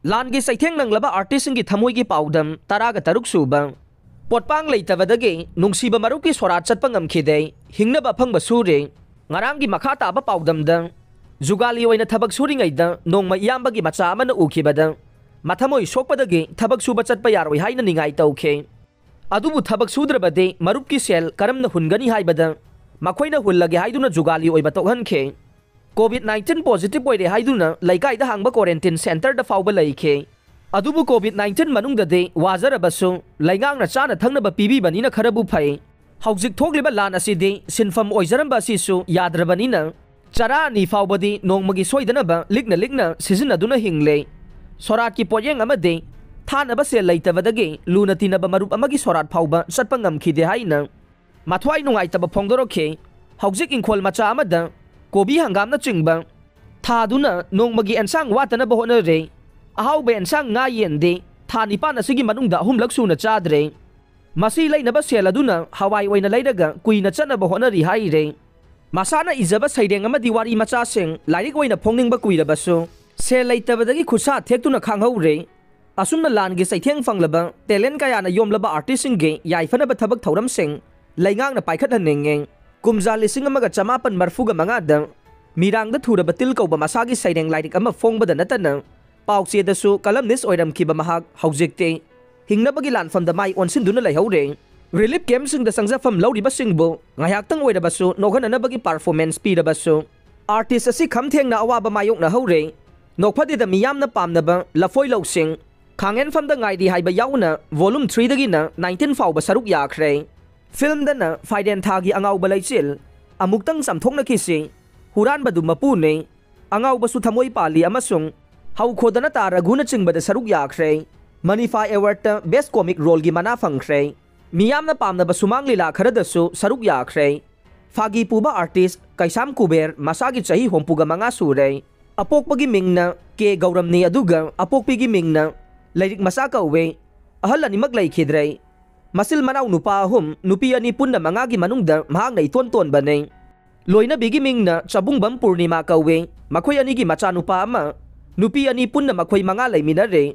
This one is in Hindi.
लानगी सैथेंग नंगलबा आर्टिस्ट की थमोई पाउदम तराग तरुक सूबा पोटपांग लेतबदगे नुंगसीबा मरुकी सोरात चटपा ngamkhide hingnaba phangba sure ngaranggi makha taba paudamda जुगाली ओइना थबक सुरिङैदा नोंमा इयाम्बगी मचा अमना उखिबदा मथमोइ सोकपदगे थबक सुबा चटपा यारोइ हाइना निंगाइ तौखे अदुबु थबक सुद्रबदे मरुपकी सेल करमना हुनगनी हाइबदा मखोइना हुल्लगे हाइदुना जुगाली ओइबा तोहनखे कोविड-19 पॉजिटिव ओइरे हाइदुना लैकाइदा हांगबा क्वारंटाइन सेंटर दा फाउबा लैखे अदुबु कोविड-19 मनुंगददे वाजरबसु लैगांगना चाना थंगनबा पीबीबनिना खरबु फै हौजिक थोगलिबा लान असिदे सिनफम ओइजरंबा असिसु याद्रबनिना चरा नि फाउबदी नोंमगी सोइदनबा लिग्ना सिजनदुना हिंगले सोरात की पोयेंग अमदे थानबा से लैतबदगे लुना तिनबा मरुप अमगी सोरात फाउबा चटपा ngamkhide हाइना माथवाइ नुंगाइतबा फोंगदोरखे हौजिक इंखोल मचा अमदा कोबी हंगामना चिंगबा थादुना नोंमगी एनसांग वातनबा होनरे अहाउबा एनसांग nga yende था निपान असिगी मनुंगदा अहुमलक सुना चाद्रे मसी लैनबा सेलदुना हवाई ओइना लैरगा कुइना चनबा होनरि हाइरे मासाना इजबा सैरेंग अमदि वारी मचासिंग लाइरिक ओइना फोंगनिंगबा कुइरबसु से लैतबदगी खुसा थेक्तुना खांगहौरे असुमना लानगी सैथेंग फंगलबा टेलेंट कयाना योमलबा आर्टिस्टसिंगे याइफनबा थबक थौरमसिंग लैगांगना पाइखतहन्निंगे कुमजा लिसिंग अमगा चमापन मरफुगा मंगादा मिरांगदा थुरबा तिल कौबा मसागी सैरेंग लाइरिक अमा फोंगबदा नतना पाउचेदसु कलमनिस्ट ओइरमखिबा महाक हौजिकते हिंगनबगी लानफमदा माइ ओनसिनदुना लैहौरे रिलीफ कैम्पसिंग द संगजाफम लौरिबसिंगबु ngayaktang oirabasu nogananabagi performance pirabasu artist asi khamthengna awaba mayokna hore nokphadi da miyamna pamnaba lafoi losing khangen famda ngaidi haiba yauna volume 3 dagi na 19 fawba saruk yakhre film dana faiden thagi angau balaichil amuktang samthokna kisi huran badu mapune angau basu thamoi pali amasung hau khodana taraguna chingbada saruk yakhre Manify Award best comic role gi mana phangkhre मियामना पामनबा Sumang लीला खरदसु सरुक याख्रे फागी पुबा आर्टिस्ट कैसाम कुबेर मसागी चही होमपुगा मंगा सुरे अपोकपगी मिंगना के गौरमनी अदुगा अपोकपीगी मिंगना लैरिक मसा कौवे अहल अनिमक लैखिद्रे मसिल मनाउ नुपा अहुम नुपी अनि पुन्ना मंगागी मनुंगदा महांग नै तोन तोन बने लोइना बिगी मिंगना चबुंगबम पूर्णिमा कौवे मखोय अनिगी मचा नुपा अमा नुपी अनि पुन्ना मखोय मंगा लैमिनरे